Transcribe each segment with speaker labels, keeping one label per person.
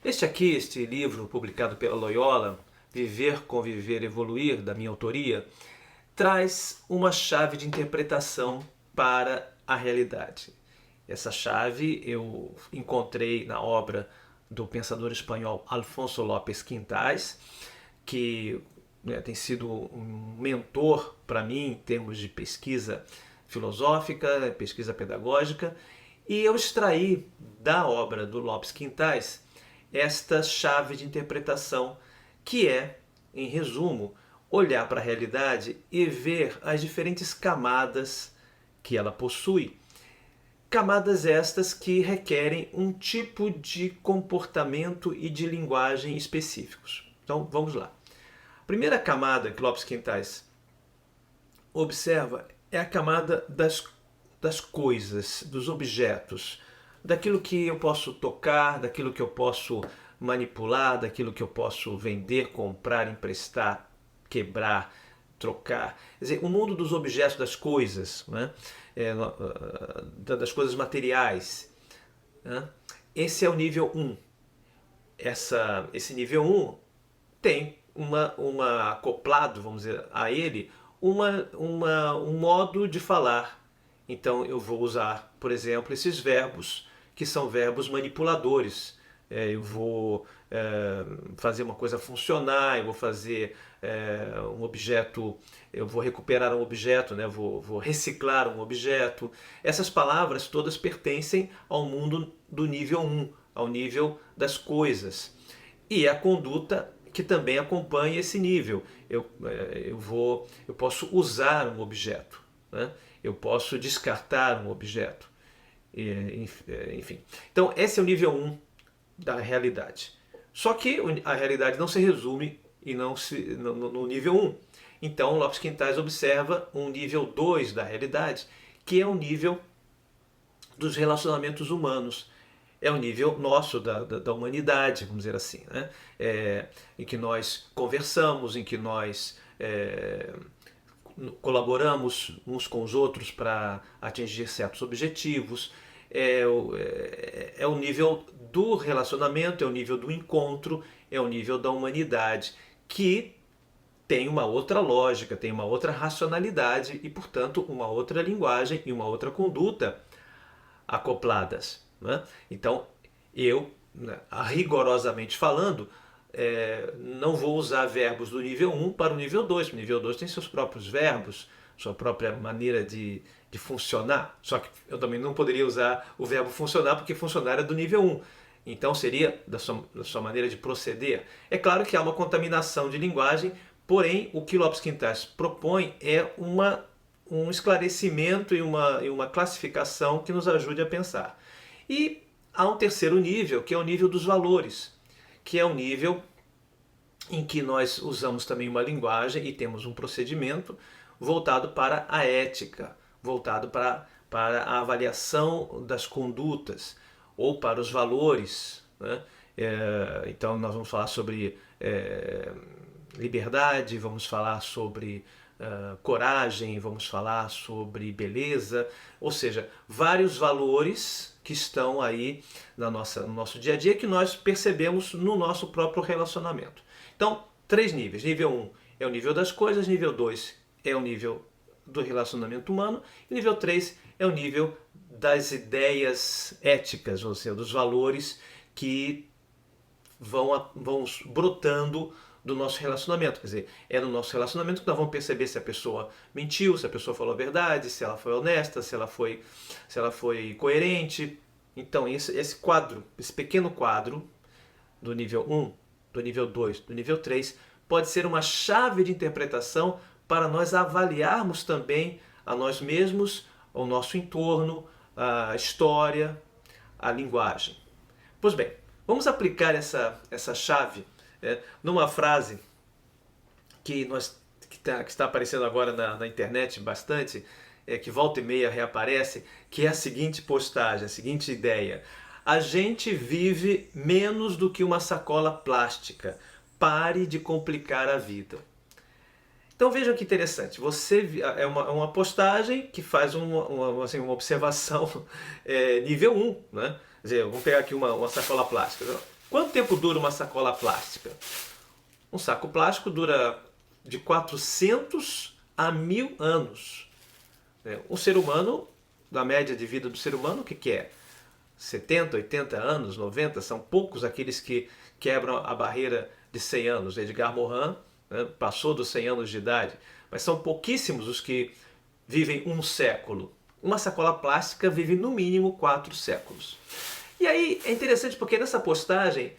Speaker 1: Este livro publicado pela Loyola, Viver, Conviver, Evoluir, da minha autoria, traz uma chave de interpretação para a realidade. Essa chave eu encontrei na obra do pensador espanhol Alfonso López Quintais, que tem sido um mentor para mim em termos de pesquisa filosófica, pesquisa pedagógica, e eu extraí da obra do Lopes Quintais esta chave de interpretação que é, em resumo, olhar para a realidade e ver as diferentes camadas que ela possui. Camadas estas que requerem um tipo de comportamento e de linguagem específicos. Então vamos lá. A primeira camada que Lopes Quintais observa é a camada das coisas, dos objetos, daquilo que eu posso tocar, daquilo que eu posso manipular, daquilo que eu posso vender, comprar, emprestar, quebrar, trocar. Quer dizer, o mundo dos objetos, das coisas, né? Das coisas materiais. Né? Esse é o nível 1. Esse nível 1 tem uma acoplado, vamos dizer, a ele, um modo de falar. Então eu vou usar, por exemplo, esses verbos que são verbos manipuladores. Eu vou fazer uma coisa funcionar, eu vou fazer um objeto, eu vou recuperar um objeto, né? Vou reciclar um objeto. Essas palavras todas pertencem ao mundo do nível 1, ao nível das coisas. E a conduta que também acompanha esse nível. Eu posso usar um objeto, né? Eu posso descartar um objeto. Enfim. Então, esse é o nível 1 da realidade. Só que a realidade não se resume no nível 1. Então, Lopes Quintais observa um nível 2 da realidade, que é o nível dos relacionamentos humanos. É o nível nosso da humanidade, vamos dizer assim, né? Em que nós conversamos, em que nós colaboramos uns com os outros para atingir certos objetivos. É o nível do relacionamento, é o nível do encontro, é o nível da humanidade, que tem uma outra lógica, tem uma outra racionalidade e, portanto, uma outra linguagem e uma outra conduta acopladas. Né? Então, eu, rigorosamente falando, não vou usar verbos do nível 1 para o nível 2. O nível 2 tem seus próprios verbos, sua própria maneira de funcionar. Só que eu também não poderia usar o verbo funcionar, porque funcionar é do nível 1. Então seria da sua maneira de proceder. É claro que há uma contaminação de linguagem, porém o que Lopes Quintais propõe é um esclarecimento e uma classificação que nos ajude a pensar. E há um terceiro nível, que é o nível dos valores, que é um nível em que nós usamos também uma linguagem e temos um procedimento voltado para a ética, voltado para a avaliação das condutas ou para os valores. Né? Então nós vamos falar sobre liberdade, vamos falar sobre coragem, vamos falar sobre beleza, ou seja, vários valores que estão aí no nosso dia a dia que nós percebemos no nosso próprio relacionamento. Então, 3 níveis. Nível 1 é o nível das coisas, nível 2 é o nível do relacionamento humano, e nível 3 é o nível das ideias éticas, ou seja, dos valores que vão brotando do nosso relacionamento. Quer dizer, é no nosso relacionamento que nós vamos perceber se a pessoa mentiu, se a pessoa falou a verdade, se ela foi honesta, se ela foi coerente. Então, esse quadro, esse pequeno quadro do nível 1, do nível 2, do nível 3, pode ser uma chave de interpretação para nós avaliarmos também a nós mesmos, o nosso entorno, a história, a linguagem. Pois bem, vamos aplicar essa chave numa frase que está aparecendo agora na internet bastante, que volta e meia reaparece, que é a seguinte postagem, a seguinte ideia: a gente vive menos do que uma sacola plástica. Pare de complicar a vida. Então vejam que interessante, é uma postagem que faz uma observação nível 1, né? Quer dizer, vamos pegar aqui uma sacola plástica. Quanto tempo dura uma sacola plástica? Um saco plástico dura de 400 a 1000 anos. O ser humano, da média de vida do ser humano, o que é? 70, 80 anos, 90, são poucos aqueles que quebram a barreira de 100 anos. Edgar Morin, né, passou dos 100 anos de idade, mas são pouquíssimos os que vivem um século. Uma sacola plástica vive no mínimo 4 séculos. E aí é interessante porque nessa postagem,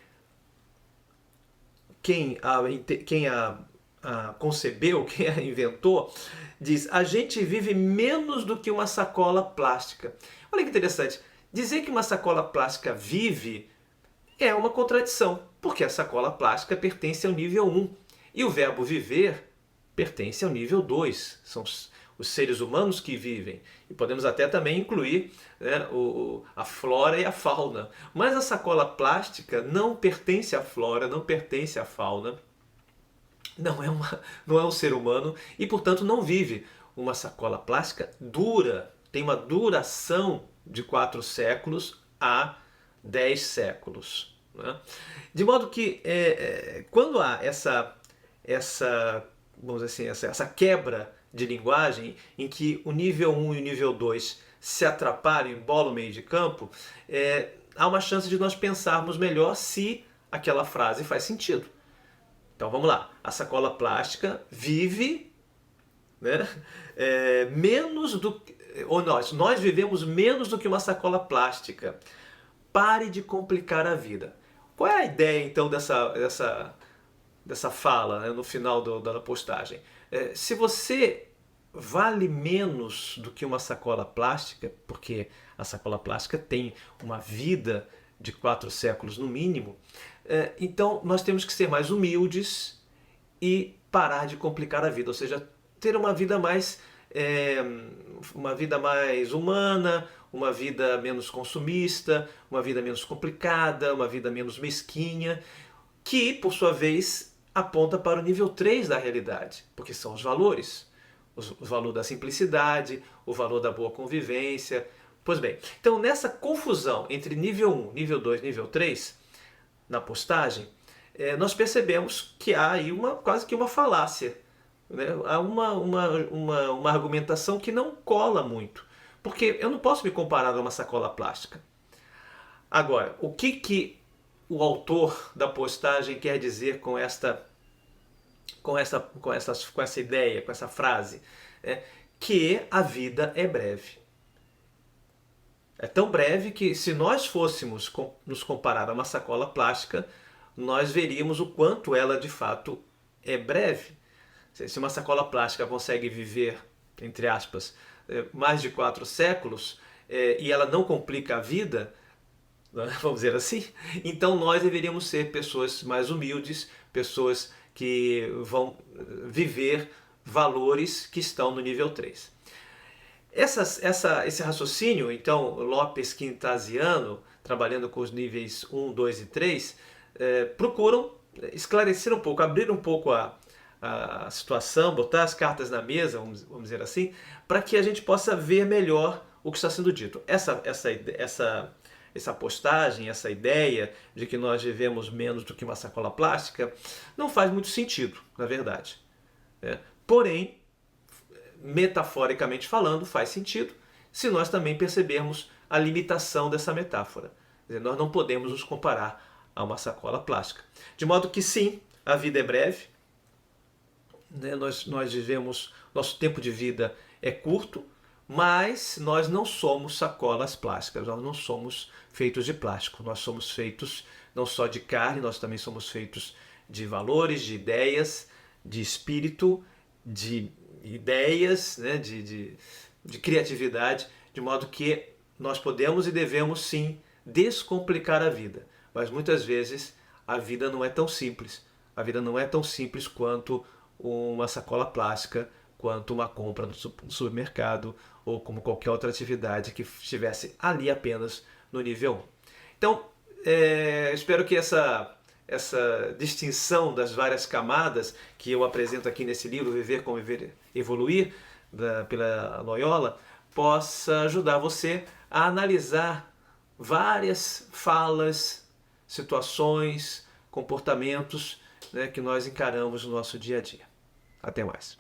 Speaker 1: quem a concebeu, quem a inventou, diz: a gente vive menos do que uma sacola plástica. Olha que interessante. Dizer que uma sacola plástica vive é uma contradição, porque a sacola plástica pertence ao nível 1 e o verbo viver pertence ao nível 2. São os seres humanos que vivem. E podemos até também incluir, né, a flora e a fauna. Mas a sacola plástica não pertence à flora, não pertence à fauna. Não é um ser humano e, portanto, não vive. Uma sacola plástica dura, tem uma duração de 4 séculos a 10 séculos. Né? De modo que, quando há vamos dizer assim, essa quebra de linguagem, em que o nível 1 e o nível 2 se atrapalham, embolam o meio de campo, há uma chance de nós pensarmos melhor se aquela frase faz sentido. Então vamos lá, a sacola plástica vive, né, menos do que, ou nós vivemos menos do que uma sacola plástica. Pare de complicar a vida. Qual é a ideia então dessa fala, né, no final da postagem? Se você vale menos do que uma sacola plástica, porque a sacola plástica tem uma vida de 4 séculos no mínimo, então nós temos que ser mais humildes e parar de complicar a vida, ou seja, ter uma vida mais humana, uma vida menos consumista, uma vida menos complicada, uma vida menos mesquinha, que por sua vez aponta para o nível 3 da realidade, porque são os valores. O valor da simplicidade, o valor da boa convivência. Pois bem, então nessa confusão entre nível 1, nível 2, nível 3, na postagem, nós percebemos que há aí quase que uma falácia. Né? Há uma argumentação que não cola muito. Porque eu não posso me comparar a uma sacola plástica. Agora, o que o autor da postagem quer dizer com essa ideia, com essa frase? Que a vida é breve. É tão breve que, se nós fôssemos nos comparar a uma sacola plástica, nós veríamos o quanto ela de fato é breve. Se uma sacola plástica consegue viver, entre aspas, mais de 4 séculos, e ela não complica a vida, vamos dizer assim, então nós deveríamos ser pessoas mais humildes, pessoas que vão viver valores que estão no nível 3. Esse raciocínio, então, Lopes Quintasiano, trabalhando com os níveis 1, 2 e 3, procuram esclarecer um pouco, abrir um pouco a situação, botar as cartas na mesa, vamos dizer assim, para que a gente possa ver melhor o que está sendo dito. Essa postagem, essa ideia de que nós vivemos menos do que uma sacola plástica, não faz muito sentido, na verdade. Porém, metaforicamente falando, faz sentido se nós também percebermos a limitação dessa metáfora. Quer dizer, nós não podemos nos comparar a uma sacola plástica. De modo que sim, a vida é breve, né? Nós vivemos, nosso tempo de vida é curto, mas nós não somos sacolas plásticas, nós não somos feitos de plástico, nós somos feitos não só de carne, nós também somos feitos de valores, de ideias, de espírito, de ideias, né, de criatividade, de modo que nós podemos e devemos sim descomplicar a vida, mas muitas vezes a vida não é tão simples. A vida não é tão simples quanto uma sacola plástica, quanto uma compra no supermercado ou como qualquer outra atividade que estivesse ali apenas no nível 1. Então, espero que essa distinção das várias camadas que eu apresento aqui nesse livro, Viver, Conviver, Evoluir, pela Loyola, possa ajudar você a analisar várias falas situações, comportamentos, né, que nós encaramos no nosso dia a dia. Até mais.